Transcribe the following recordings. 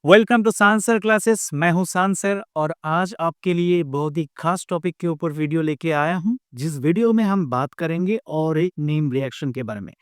Welcome to Sansar classes. मैं हूं सांसर और आज आपके लिए बहुत ही खास टॉपिक के ऊपर वीडियो लेके आया हूं। जिस वीडियो में हम बात करेंगे और एक नेम रिएक्शन के बारे में।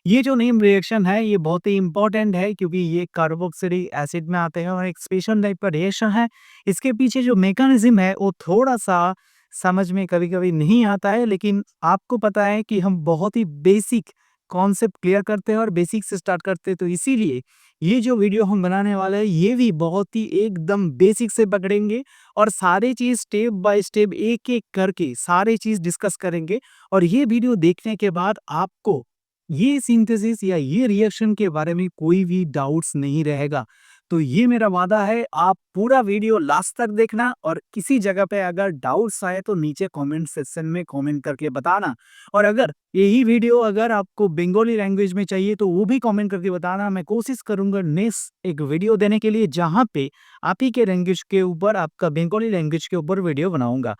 ये जो नेम रिएक्शन है ये बहुत ही इंपॉर्टेंट है क्योंकि ये कार्बोक्सिलिक एसिड में आते हैं और एक स्पेशल टाइप का रिएक्शन है। इसके पीछे जो मैकेनिज्म है वो थोड़ा सा समझ में कभी कभी नहीं आता है, लेकिन आपको पता है कि हम बहुत ही बेसिक कॉन्सेप्ट क्लियर करते हैं और बेसिक से स्टार्ट करते हैं, तो इसीलिए ये जो वीडियो हम बनाने वाले हैं ये भी बहुत ही एकदम बेसिक से पकड़ेंगे और सारे चीज स्टेप बाय स्टेप एक एक करके सारे चीज डिस्कस करेंगे। और ये वीडियो देखने के बाद आपको ये सिंथेसिस या ये रिएक्शन के बारे में कोई भी डाउट्स नहीं रहेगा। तो ये मेरा वादा है, आप पूरा वीडियो लास्ट तक देखना और किसी जगह पे अगर डाउट्स आए तो नीचे कमेंट सेक्शन में कमेंट करके बताना। और अगर यही वीडियो अगर आपको बंगाली लैंग्वेज में चाहिए तो वो भी कमेंट करके बताना। मैं कोशिश करूंगा नेक्स्ट एक वीडियो देने के लिए जहां पे आप ही के लैंग्वेज के ऊपर, आपका बंगाली लैंग्वेज के ऊपर वीडियो बनाऊंगा।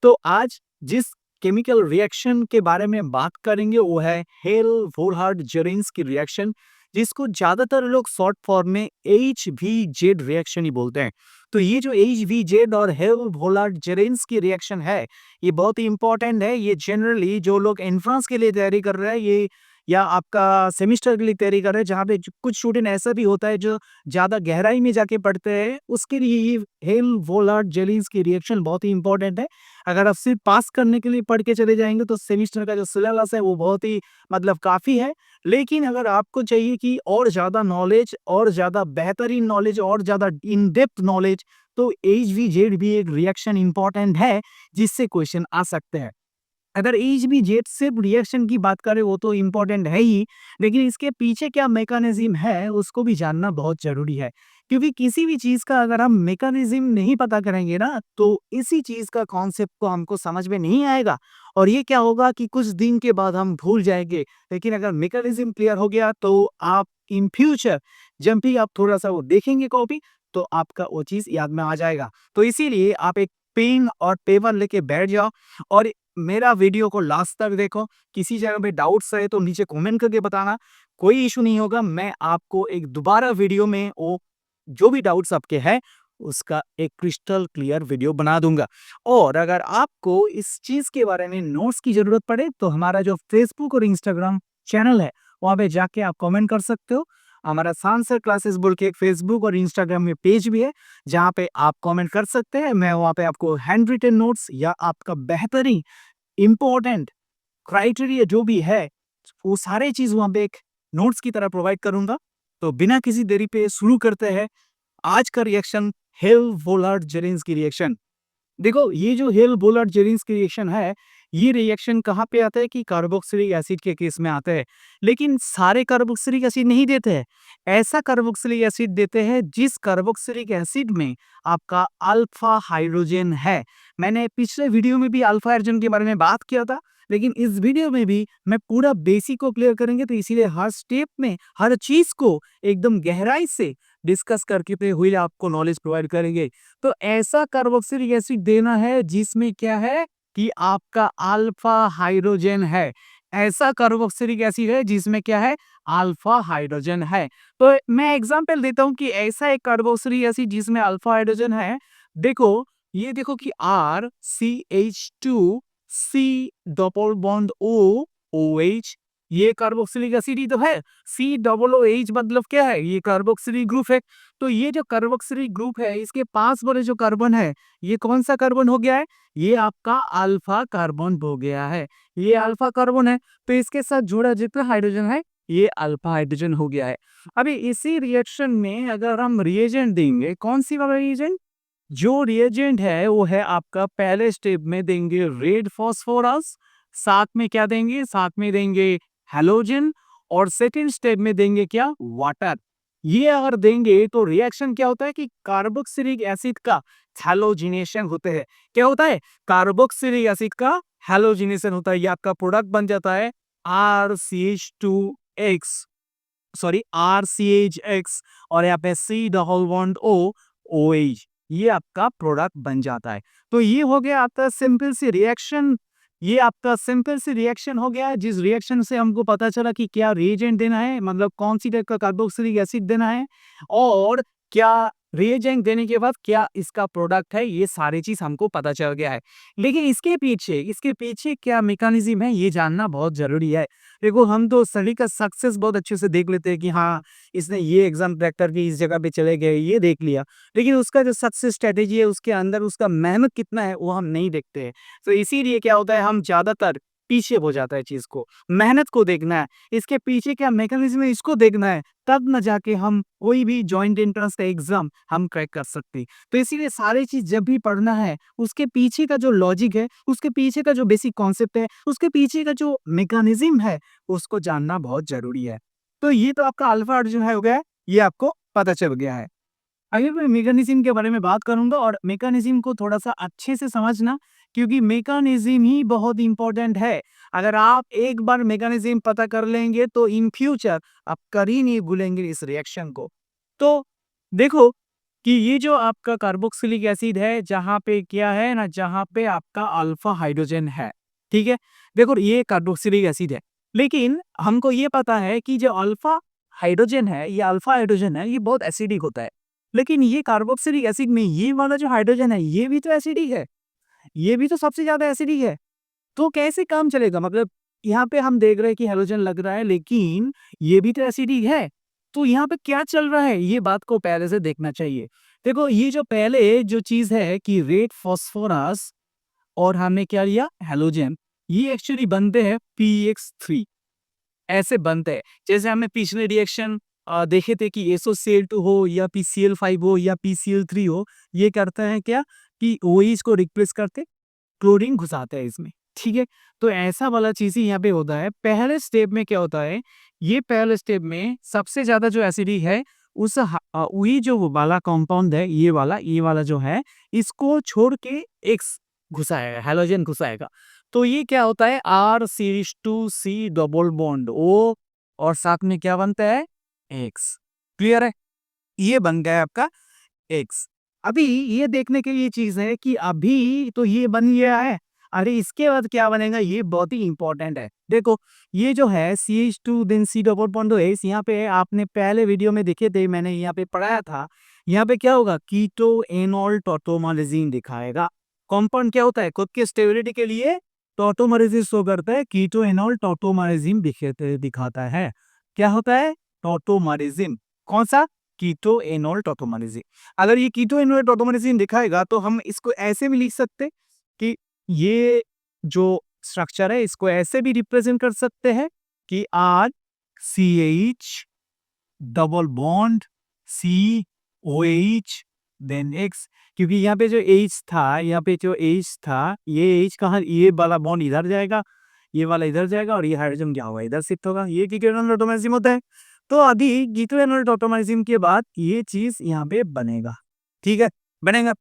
तो आज जिस केमिकल रिएक्शन के बारे में बात करेंगे वो है हेल वोल्हार्ड जेरेंस की रिएक्शन, जिसको ज्यादातर लोग शॉर्ट फॉर्म में HVZ रिएक्शन ही बोलते हैं। तो ये जो HVZ और हेल वोल्हार्ड जेरेंस की रिएक्शन है ये बहुत ही इंपॉर्टेंट है। ये जनरली जो लोग एंट्रेंस के लिए तैयारी कर रहे हैं ये या आपका सेमेस्टर के लिए तैयारी कर रहे हैं, जहाँ पे कुछ स्टूडेंट ऐसा भी होता है जो ज्यादा गहराई में जाके पढ़ते हैं, उसके लिए ये हेल वोल्हार्ड जेरेंस की रिएक्शन बहुत ही इंपॉर्टेंट है। अगर आप सिर्फ पास करने के लिए पढ़ के चले जाएंगे तो सेमेस्टर का जो सिलेबस है वो बहुत ही काफी है। लेकिन अगर आपको चाहिए कि और ज्यादा नॉलेज और ज्यादा बेहतरीन नॉलेज और ज्यादा इन डेप्थ नॉलेज, तो HVZ भी एक रिएक्शन इंपॉर्टेंट है जिससे क्वेश्चन आ सकते हैं। अगर HBZ सिर्फ रिएक्शन की बात करें वो तो इम्पोर्टेंट है ही, लेकिन इसके पीछे क्या मैकेनिज्म है उसको भी जानना बहुत जरूरी है। क्योंकि किसी भी चीज का अगर हम मैकेनिज्म नहीं पता करेंगे ना तो इसी चीज का कॉन्सेप्ट को हमको समझ में नहीं आएगा और ये क्या होगा कि कुछ दिन के बाद हम भूल जाएंगे। लेकिन अगर मैकेनिज्म क्लियर हो गया तो आप इन फ्यूचर जब भी आप थोड़ा सा वो देखेंगे कॉपी तो आपका वो चीज याद में आ जाएगा। तो इसीलिए आप एक पेन और पेपर लेके बैठ जाओ और मेरा वीडियो को लास्ट तक देखो। किसी जगह पे डाउट्स है तो नीचे कमेंट करके बताना, कोई इशू नहीं होगा। मैं आपको एक दोबारा वीडियो में वो जो भी डाउट्स आपके हैं उसका एक क्रिस्टल क्लियर वीडियो बना दूंगा। और अगर आपको इस चीज के बारे में नोट्स की जरूरत पड़े तो हमारा जो फेसबुक और इंस्टाग्राम चैनल है वहां पे जाके आप कमेंट कर सकते हो। हमारा सांसर क्लासेस बोल के एक फेसबुक और इंस्टाग्राम में पेज भी है जहाँ पे आप कमेंट कर सकते हैं। मैं वहाँ पे आपको हैंड रिटन नोट्स या आपका बेहतरीन इम्पोर्टेंट क्राइटेरिया जो भी है वो सारे चीज वहां पे एक नोट्स की तरह प्रोवाइड करूंगा। तो बिना किसी देरी पे शुरू करते हैं आज का रिएक्शन, हेल वोलार्ड जेरेंस की रिएक्शन। देखो ये जो हेल वोलार्ड जेरेंस की रिएक्शन है ये रिएक्शन कहाँ पे आता है कि कार्बोक्सिलिक एसिड के केस में आता है। लेकिन सारे कार्बोक्सिलिक एसिड नहीं देते हैं, ऐसा कार्बोक्सिलिक एसिड देते हैं जिस कार्बोक्सिलिक एसिड में आपका अल्फा हाइड्रोजन है। मैंने पिछले वीडियो में भी अल्फा हाइड्रोजन के बारे में बात किया था, लेकिन इस वीडियो में भी मैं पूरा बेसिक को क्लियर करेंगे, तो इसीलिए हर स्टेप में हर चीज को एकदम गहराई से डिस्कस करके हुए आपको नॉलेज प्रोवाइड करेंगे। तो ऐसा कार्बोक्सिलिक एसिड देना है जिसमें क्या है कि आपका अल्फा हाइड्रोजन है। ऐसा कार्बोक्सिलिक एसिड है जिसमें क्या है, अल्फा हाइड्रोजन है। तो मैं एग्जांपल देता हूं कि ऐसा एक कार्बोक्सिलिक एसिड जिसमें अल्फा हाइड्रोजन है। देखो ये देखो कि RCH2C डबल बॉन्ड OH, ये कार्बोक्सिलिक एसिड ही तो है। COOH मतलब क्या है, ये कार्बोक्सिलिक ग्रुप है। तो ये जो कार्बोक्सिलिक ग्रुप है इसके पास वाले जो कार्बन है ये कौन सा कार्बन हो गया है, ये आपका अल्फा कार्बन हो गया है। ये अल्फा कार्बन है तो इसके साथ जुड़ा जितना हाइड्रोजन है ये अल्फा हाइड्रोजन हो गया है। अभी इसी रिएक्शन में अगर हम रिएजेंट देंगे, कौन सी वाला रिएजेंट, जो रिएजेंट है वो है आपका पहले स्टेप में देंगे रेड फॉस्फोरस, साथ में क्या देंगे, साथ में देंगे हेलोजन, और सेकंड स्टेप में देंगे क्या, वाटर। ये अगर देंगे तो रिएक्शन क्या होता है कि कार्बोक्सिलिक एसिड का हैलोजिनेशन होते हैं। क्या होता है, कार्बोक्सिलिक एसिड का हैलोजिनेशन होता है। ये आपका प्रोडक्ट बन जाता है RCH2X, सॉरी RCHX, और यहाँ पे C डबल बॉन्ड OH, ये आपका प्रोडक्ट बन जाता है। तो ये हो गया आपका सिंपल सी रिएक्शन। ये आपका सिंपल सी रिएक्शन हो गया जिस रिएक्शन से हमको पता चला कि क्या रिएजेंट देना है, मतलब कौन सी टाइप का कार्बोक्सिलिक एसिड देना है और क्या रिएजेंट देने के बाद क्या इसका प्रोडक्ट है, ये सारी चीज़ हमको पता चल गया है। लेकिन इसके पीछे क्या मैकेनिज़्म है, ये जानना बहुत ज़रूरी है। देखो, हम तो स्टडी का सक्सेस बहुत अच्छे से देख लेते हैं कि हाँ, इसने ये एग्ज़ाम क्रैक करके इस जगह पे चले गए, ये देख लिया। लेकिन उसका जो सक्सेस स्ट्रैटेजी है, उसके अंदर उसका मेहनत कितना है, वो हम नहीं देखते हैं। तो इसीलिए क्या होता है, हम ज़्यादातर पीछे हो जाता है चीज़ को। मेहनत को देखना है, इसके पीछे क्या मैकेनिज़्म है, इसको देखना है, तब ना जाके हम कोई भी जॉइंट एंट्रेंस का एग्ज़ाम हम क्रैक कर सकते हैं। तो इसीलिए सारी चीज़ जब भी पढ़ना है, उसके पीछे का जो लॉजिक है, उसके पीछे का जो बेसिक कॉन्सेप्ट है, उसके पीछे का जो मैकेनिज़्म है, उसको जानना बहुत ज़रूरी है। तो ये तो आपका अल्फ़ा अर्जुन है हो गया है, ये आपको पता चल गया है। आगे मैं मैकेनिज़्म के बारे में बात करूँगा और मैकेनिज़्म को थोड़ा-सा अच्छे से समझना, क्योंकि मैकेनिज़्म ही बहुत इम्पोर्टेंट है। अगर आप एक बार मैकेनिज़्म पता कर लेंगे तो इन फ्यूचर आप कभी नहीं भूलेंगे इस रिएक्शन को। तो देखो कि ये जो आपका कार्बोक्सिलिक एसिड है, जहाँ पे क्या है ना, जहाँ पे आपका अल्फ़ा हाइड्रोजन है, ठीक है? देखो, ये कार्बोक्सिलिक एसिड है, लेकिन हमको ये पता है कि जो अल्फ़ा हाइड्रोजन है, ये अल्फ़ा हाइड्रोजन है, ये बहुत एसिडिक होता है। लेकिन ये कार्बोक्सिलिक एसिड में ये वाला जो हाइड्रोजन है, ये भी तो एसिडिक है, ये भी तो सबसे ज़्यादा एसिडिक है। तो कैसे काम चलेगा? मतलब यहाँ पे हम देख रहे हैं कि हैलोजन लग रहा है, लेकिन ये भी तो एसिडिक है। तो यहाँ पे क्या चल रहा है, ये बात को पहले से देखना चाहिए। देखो, ये जो पहले जो चीज़ है कि रेड फास्फोरस और हमने क्या लिया, हैलोजन, ये एक्चुअली बनते हैं PX3, ऐसे बनते हैं। जैसे हमने पिछले रिएक्शन देखे थे कि SOCl2 हो या PCl5 हो या PCl3 हो, ये करते हैं क्या कि OH को रिप्लेस करके क्लोरीन घुसाते हैं इसमें, ठीक है? तो ऐसा वाला चीज़ ही यहाँ पे होता है। पहले स्टेप में क्या होता है, ये पहले स्टेप में सबसे ज़्यादा जो एसिडिक है, वही जो वो वाला कंपाउंड है, ये वाला जो है, इसको छोड़ के एक्स घुसाएगा, हैलोजन घुसाएगा। तो ये क्या होता है, R2C डबल बॉन्ड O और साथ में क्या बनता है, एक्स। क्लियर है? ये बन गया आपका एक्स। अभी ये देखने की ये चीज़ है कि अभी तो ये बन गया है, अरे इसके बाद क्या बनेगा, ये बहुत ही इंपॉर्टेंट है। देखो, ये जो है CH2 then C double bond S, यहाँ पे आपने पहले वीडियो में देखे थे, मैंने यहाँ पे पढ़ाया था। यहाँ पे क्या होगा, कीटो एनॉल टॉटोमरेजिन दिखाएगा। कंपाउंड क्या होता है, खुद की स्टेबिलिटी के लिए टॉटोमरेजिन शो करता है, कीटो एनॉल टॉटोमरेजिन दिखाता है। क्या होता है, टॉटोमरेजिन। कौन सा, कीटो एनॉल टॉटोमरेजिन। अगर ये कीटो एनोलेट ऑटोमेटिसिन दिखाएगा तो हम इसको ऐसे भी लिख सकते कि ये जो स्ट्रक्चर है, इसको ऐसे भी रिप्रेजेंट कर सकते हैं कि RCH double bond COH then X। क्योंकि यहाँ पे जो H था, यहाँ पे जो H था, ये H कहाँ, ये वाला बॉन्ड इधर जाएगा, ये वाला इधर जाएगा और ये हाइड्रोजन क्या होगा, इधर शिफ्ट होगा। ये कीटो एनोलेट ऑटोमेटिसिन होता है। तो अभी कीटो एनोलेट ऑटोमेटिसिन के बाद ये चीज़ यहाँ पे बनेगा, ठीक है? बनेगा।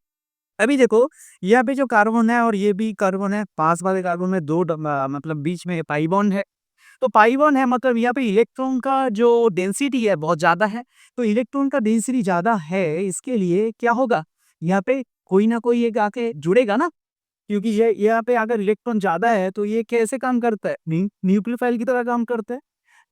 अभी देखो, यहाँ पे जो कार्बन है और ये भी कार्बन है, पास वाले कार्बन में मतलब बीच में पाई बॉन्ड है। तो पाई बॉन्ड है, मतलब यहाँ पे इलेक्ट्रॉन का जो डेंसिटी है बहुत ज़्यादा है। तो इलेक्ट्रॉन का डेंसिटी ज़्यादा है, इसके लिए क्या होगा, यहाँ पे कोई ना कोई एक आके जुड़ेगा ना, क्योंकि ये यहाँ पे अगर इलेक्ट्रॉन ज़्यादा है तो ये कैसे काम करता है, न्यूक्लियोफाइल की तरह काम करता है।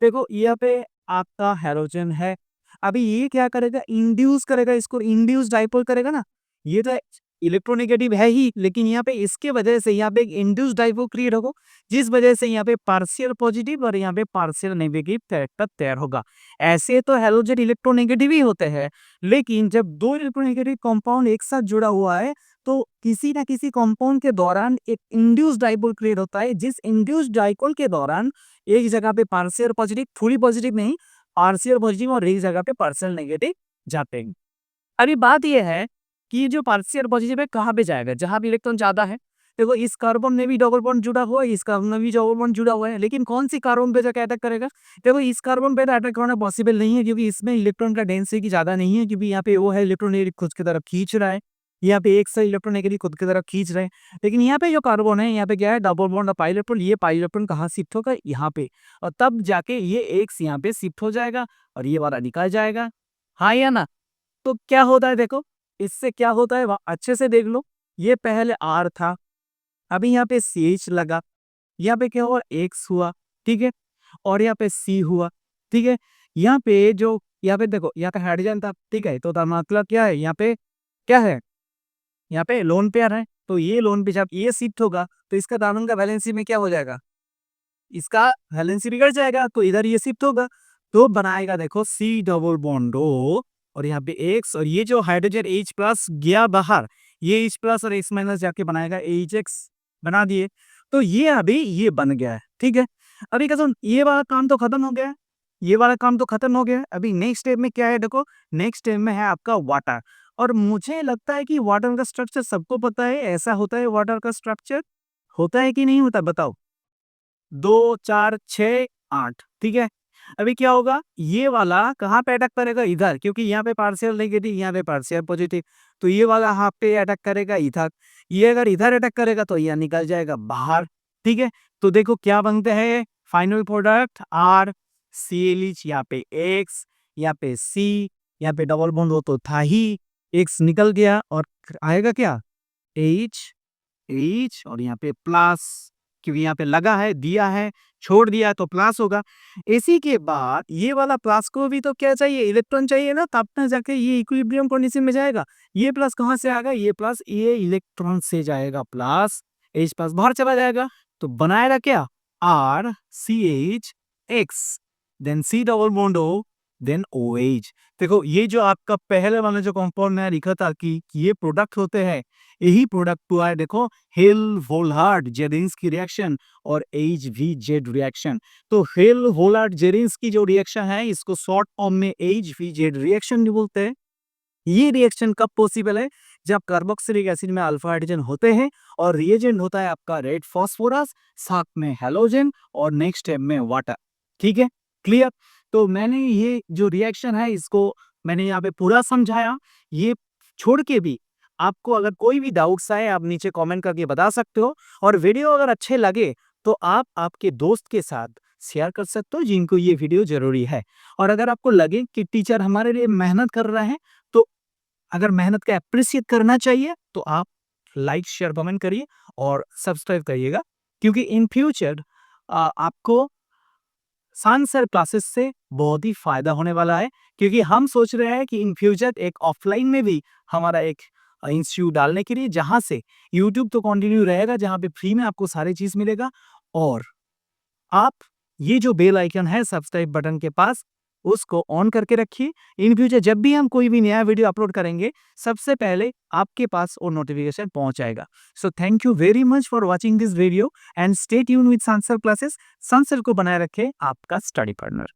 देखो, यहाँ पे आपका हैलोजन है, अभी ये क्या करेगा, इंड्यूस करेगा, इसको इंड्यूस डाइपोल करेगा ना। ये तो इलेक्ट्रोनेगेटिव है ही, लेकिन यहाँ पे इसके वजह से यहाँ पे एक इंड्यूस डाइपोल क्रिएट होगा, जिस वजह से यहाँ पे पार्शियल पॉजिटिव और यहाँ पे पार्शियल नेगेटिव कैरेक्टर तैयार होगा। ऐसे तो हैलोजन इलेक्ट्रोनेगेटिव ही होते हैं, लेकिन जब दो इलेक्ट्रोनेगेटिव कंपाउंड एक साथ जुड़ा हुआ है, तो किसी ना किसी कंपाउंड के दौरान एक इंड्यूस डाइपोल क्रिएट होता है, जिस इंड्यूस डाइपोल के दौरान एक जगह पे पार्शियल पॉजिटिव, फुली पॉजिटिव नहीं, पार्शियल पॉजिटिव और एक जगह पे पार्शियल नेगेटिव जाते हैं। अभी बात ये है कि ये जो पार्शियल पॉजिटिव है कहाँ पे जाएगा, जहां भी इलेक्ट्रॉन ज्यादा है। देखो, इस कार्बन में भी डबल बॉन्ड जुड़ा हुआ है, इस कार्बन में भी डबल बॉन्ड जुड़ा हुआ है, लेकिन कौन सी कार्बन पे जाकर अटैक करेगा। देखो, इस कार्बन पे तो अटैक करना पॉसिबल नहीं है, क्योंकि इसमें इलेक्ट्रॉन का डेंसिटी ज्यादा नहीं है, क्योंकि यहाँ पे वो है इलेक्ट्रॉन खुद की तरफ खींच रहा है, यहाँ पे एक से इलेक्ट्रॉन खुद की तरफ खींच रहे हैं। लेकिन यहाँ पे जो कार्बन है, यहाँ पे क्या है, डबल बॉन्ड और पाई इलेक्ट्रॉन, ये पाई इलेक्ट्रॉन कहाँ शिफ्ट होगा, यहाँ पे, और तब जाके ये एक्स यहाँ पे शिफ्ट हो जाएगा और ये वाला निकल जाएगा। हाँ या ना? तो क्या होता है, देखो, इससे क्या होता है अच्छे से देख लो। ये पहले R था, अभी यहाँ पे CH लगा, यहाँ पे क्या हुआ, X हुआ, ठीक है, और यहाँ पे C हुआ, ठीक है। यहाँ पे जो यहाँ पे देखो, यहाँ पे हाइड्रोजन था, ठीक है, तो मतलब क्या है, यहाँ पे क्या है, यहाँ पे लोन पेयर है, तो ये लोन पे जब ये शिफ्ट होगा तो इसका कार्बन का वैलेंसी में क्या हो जाएगा, इसका वैलेंसी बिगड़ जाएगा, तो इधर ये शिफ्ट होगा, तो बनाएगा देखो सी डबल बॉन्ड ओ, और यहाँ पे एक्स, और ये जो हाइड्रोजन H प्लस गया बाहर, ये H प्लस और X माइनस जाके बनाएगा HX, बना दिए, तो ये अभी ये बन गया है, ठीक है। अभी क्या सुन, ये वाला काम तो खत्म हो गया है, ये वाला काम तो खत्म हो गया है। अभी नेक्स्ट स्टेप में क्या है, देखो नेक्स्ट स्टेप में है आपका वाटर, और मुझे लगता है कि वाटर का स्ट्रक्चर सबको पता है, ऐसा होता है वाटर का स्ट्रक्चर, होता है कि नहीं होता, बताओ। 2 4 6 8, ठीक है। अभी क्या होगा, ये वाला कहाँ पे अटैक करेगा, इधर, क्योंकि यहाँ पे पार्शियल नेगेटिव, यहाँ पे पार्शियल पॉजिटिव, तो ये वाला यहाँ पे अटैक करेगा इधर, ये अगर इधर अटैक करेगा तो यह निकल जाएगा बाहर, ठीक है। तो देखो क्या बनते हैं final product, R C L H, यहाँ पे एक्स, यहाँ पे सी, यहाँ पे डबल बॉन्ड हो तो था ही, एक्स निकल गया, और आएगा क्या, एच एच, और यहाँ पे प्लस, क्योंकि यहाँ पे लगा है, दिया है, छोड़ दिया तो प्लस होगा। इसी के बाद ये वाला प्लस को भी तो क्या चाहिए, इलेक्ट्रॉन चाहिए ना, तब तक जाके ये इक्विलिब्रियम कंडीशन में जाएगा। ये प्लस कहाँ से आएगा, ये प्लस ये इलेक्ट्रॉन से जाएगा, प्लस एच प्लस बाहर चला जाएगा, तो बनाएगा क्या, R C H X, then C double bond O, then O H. देखो ये जो आपका पहले वाला जो कंपाउंड में लिखा था कि ये प्रोडक्ट होते हैं, यही प्रोडक्ट हुआ है, देखो हेल वोल्हार्ड जेरिंस की रिएक्शन और HVZ रिएक्शन। तो हेल वोल्हार्ड जेरिंस की जो रिएक्शन है, इसको शॉर्ट फॉर्म में HVZ रिएक्शन भी बोलते हैं। ये रिएक्शन कब पॉसिबल है, जब कार्बोक्सिलिक एसिड में अल्फा हाइड्रोजन होते हैं और रिएजेंट होता है आपका रेड फास्फोरस, साथ में हेलोजन, और नेक्स्ट स्टेप में वाटर, ठीक है, क्लियर। तो मैंने ये जो रिएक्शन है इसको मैंने यहाँ पे पूरा समझाया। ये छोड़ के भी आपको अगर कोई भी डाउट्स आए, आप नीचे कमेंट करके बता सकते हो, और वीडियो अगर अच्छे लगे तो आप आपके दोस्त के साथ शेयर कर सकते हो जिनको ये वीडियो जरूरी है। और अगर आपको लगे कि टीचर हमारे लिए मेहनत कर रहे हैं, तो अगर मेहनत का एप्रिशिएट करना चाहिए तो आप लाइक शेयर कमेंट करिए और सब्सक्राइब करिएगा, क्योंकि इन फ्यूचर आपको साइंस क्लासेस से बहुत ही फायदा होने वाला है। क्योंकि हम सोच रहे हैं कि इन फ्यूचर एक ऑफलाइन में भी हमारा एक इंस्टीट्यूट डालने के लिए, जहां से यूट्यूब तो कंटिन्यू रहेगा, जहां पे फ्री में आपको सारी चीज मिलेगा, और आप ये जो बेल आइकन है सब्सक्राइब बटन के पास, उसको ऑन करके रखिए। इन फ्यूचर जब भी हम कोई भी नया वीडियो अपलोड करेंगे, सबसे पहले आपके पास वो नोटिफिकेशन पहुंच जाएगा। So thank you very much for watching this video and stay tune with Sansar classes. Sansar को बनाए रखे आपका स्टडी पार्टनर।